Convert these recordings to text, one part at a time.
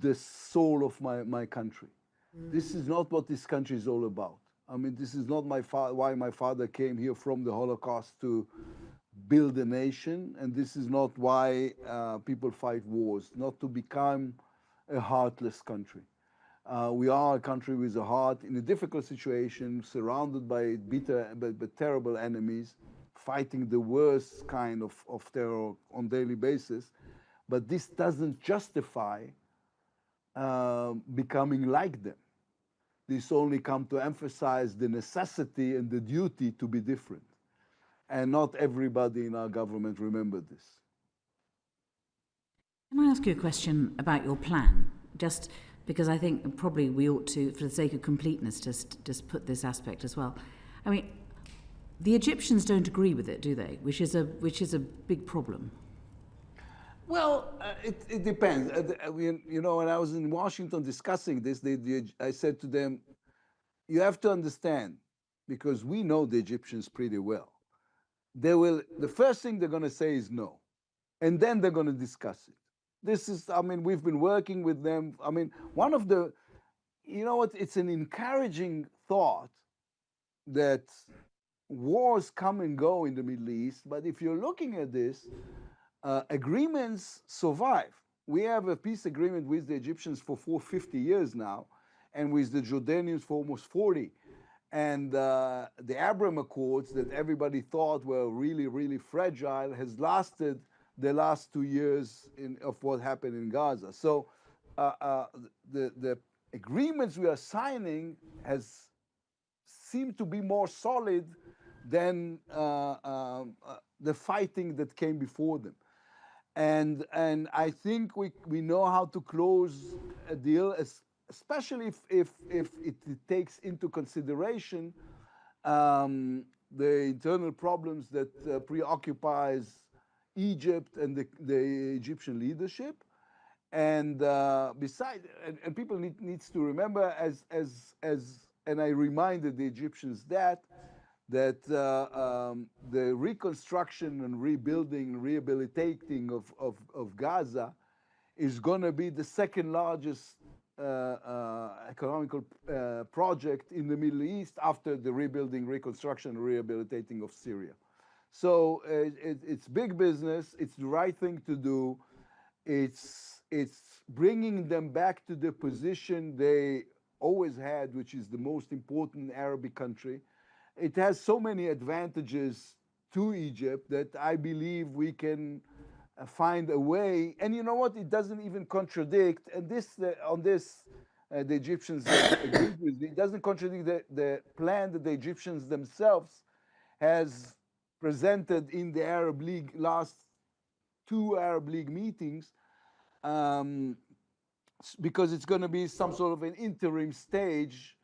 the soul of my country. This is not what this country is all about. I mean, this is not why my father came here from the Holocaust to build a nation, and this is not why people fight wars, not to become a heartless country. We are a country with a heart in a difficult situation, surrounded by bitter but terrible enemies, fighting the worst kind of terror on a daily basis. But this doesn't justify becoming like them. This only comes to emphasize the necessity and the duty to be different. And not everybody in our government remembered this. Can I ask you a question about your plan? Just because I think probably we ought to, for the sake of completeness, just put this aspect as well. I mean, the Egyptians don't agree with it, do they? Which is a big problem. Well, it depends. You know, when I was in Washington discussing this, I said to them, you have to understand, because we know the Egyptians pretty well. The first thing they're going to say is no, and then they're going to discuss it. This is, I mean, we've been working with them. I mean, one of the, you know what, it's an encouraging thought that wars come and go in the Middle East, but if you're looking at this, agreements survive. We have a peace agreement with the Egyptians for 50 years now, and with the Jordanians for almost 40. And the Abraham Accords that everybody thought were really, really fragile has lasted the last 2 years of what happened in Gaza. So the agreements we are signing seem to be more solid than the fighting that came before them. And I think we know how to close a deal, especially if it takes into consideration the internal problems that preoccupies Egypt and the Egyptian leadership. And besides, and people needs to remember, and I reminded the Egyptians that the reconstruction and rebuilding, rehabilitating of Gaza is going to be the second largest economical project in the Middle East after the rebuilding, reconstruction, and rehabilitating of Syria. So it's big business. It's the right thing to do. It's bringing them back to the position they always had, which is the most important Arabic country. It has so many advantages to Egypt that I believe we can find a way. And you know what? It doesn't even contradict. And the Egyptians agreed with me. It doesn't contradict the plan that the Egyptians themselves has presented in the Arab League last 2 Arab League meetings, because it's going to be some sort of an interim stage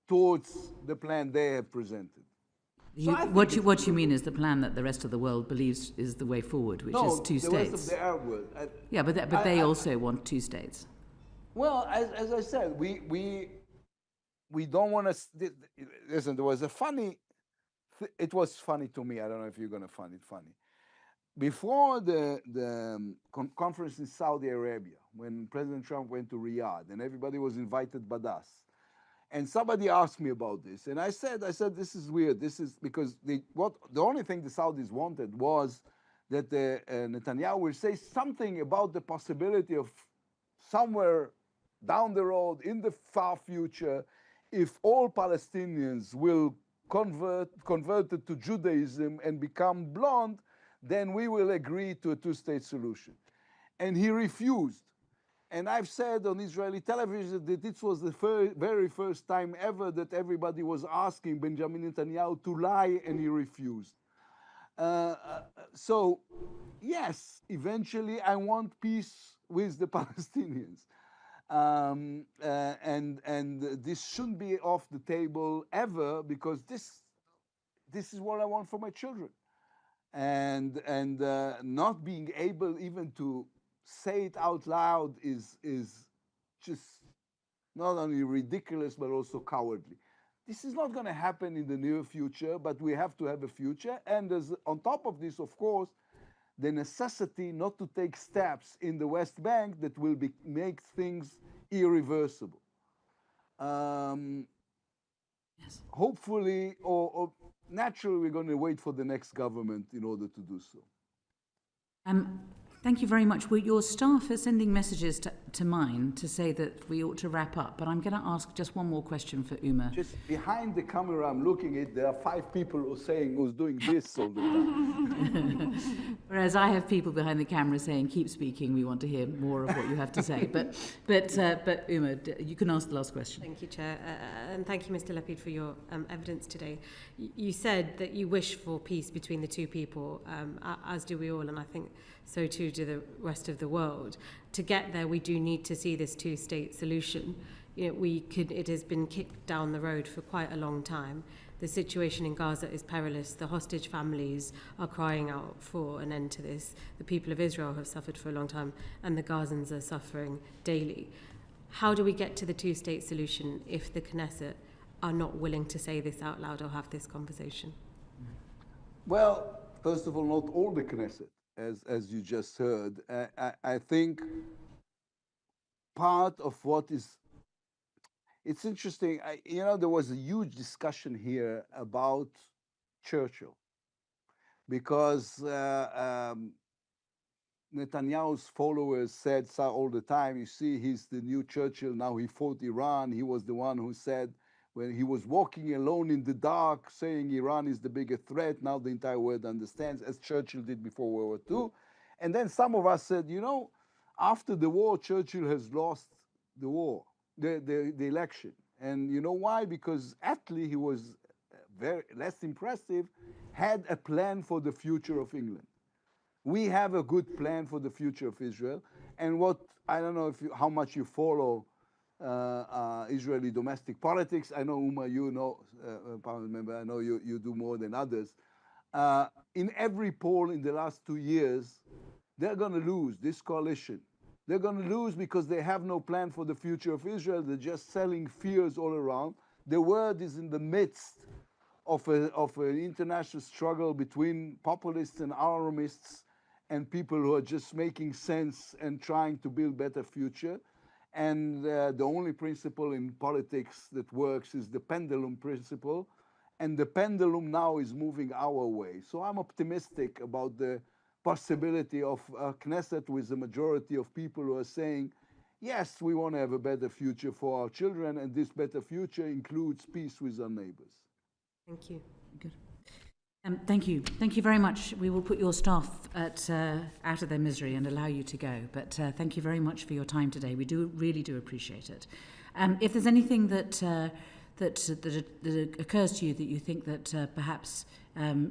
towards the plan they have presented. What you mean is the plan that the rest of the world believes is the way forward, which is 2 states. The rest of the Arab world. Yeah, but they also want 2 states. Well, as I said, we don't want to. Listen, there was a funny. It was funny to me. I don't know if you're going to find it funny. Before the conference in Saudi Arabia, when President Trump went to Riyadh and everybody was invited but us, and somebody asked me about this, and I said, this is weird. This is because the only thing the Saudis wanted was that Netanyahu will say something about the possibility of somewhere down the road in the far future, if all Palestinians will converted to Judaism and become blonde, then we will agree to a 2-state solution. And he refused. And I've said on Israeli television that this was the very first time ever that everybody was asking Benjamin Netanyahu to lie, and he refused. So, yes, eventually I want peace with the Palestinians. And this shouldn't be off the table ever, because this is what I want for my children. And not being able even to say it out loud is just not only ridiculous but also cowardly. This is not going to happen in the near future, but we have to have a future. And on top of this, of course, the necessity not to take steps in the West Bank that will make things irreversible. Yes. Hopefully, or naturally, we're going to wait for the next government in order to do so. Thank you very much. Your staff are sending messages to mine to say that we ought to wrap up, but I'm going to ask just one more question for Uma. Just behind the camera, I'm looking at, there are 5 people who's doing this all the time. Whereas I have people behind the camera saying, keep speaking, we want to hear more of what you have to say. But Uma, you can ask the last question. Thank you, Chair. And thank you, Mr. Lapid, for your evidence today. You said that you wish for peace between the two people, as do we all, and I think so too do the rest of the world. To get there, we do need to see this two-state solution. You know, it has been kicked down the road for quite a long time. The situation in Gaza is perilous. The hostage families are crying out for an end to this. The people of Israel have suffered for a long time, and the Gazans are suffering daily. How do we get to the two-state solution if the Knesset are not willing to say this out loud or have this conversation? Well, first of all, not all the Knesset, as you just heard. I think part of what is, it's interesting, there was a huge discussion here about Churchill, because Netanyahu's followers said so all the time, you see, he's the new Churchill, now he fought Iran. He was the one who said, when he was walking alone in the dark, saying Iran is the bigger threat, now the entire world understands, as Churchill did before World War II. And then some of us said, after the war, Churchill has lost the war, the election. And you know why? Because Attlee, he was very less impressive, had a plan for the future of England. We have a good plan for the future of Israel. And I don't know how much you follow Israeli domestic politics. I know, Uma, Parliament member, I know you do more than others. In every poll in the last 2 years, they're going to lose, this coalition. They're going to lose because they have no plan for the future of Israel. They're just selling fears all around. The world is in the midst of an international struggle between populists and alarmists and people who are just making sense and trying to build better future. And the only principle in politics that works is the pendulum principle. And the pendulum now is moving our way. So I'm optimistic about the possibility of a Knesset with a majority of people who are saying, yes, we want to have a better future for our children, and this better future includes peace with our neighbors. Thank you. Good. Thank you. Thank you very much. We will put your staff out of their misery and allow you to go. But thank you very much for your time today. We really do appreciate it. If there's anything that occurs to you that you think that perhaps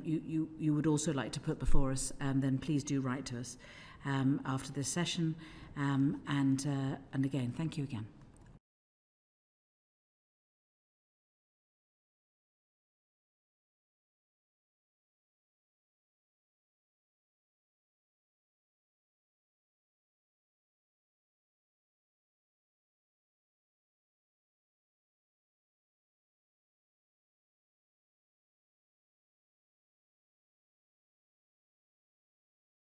you would also like to put before us, then please do write to us after this session. And again, thank you again.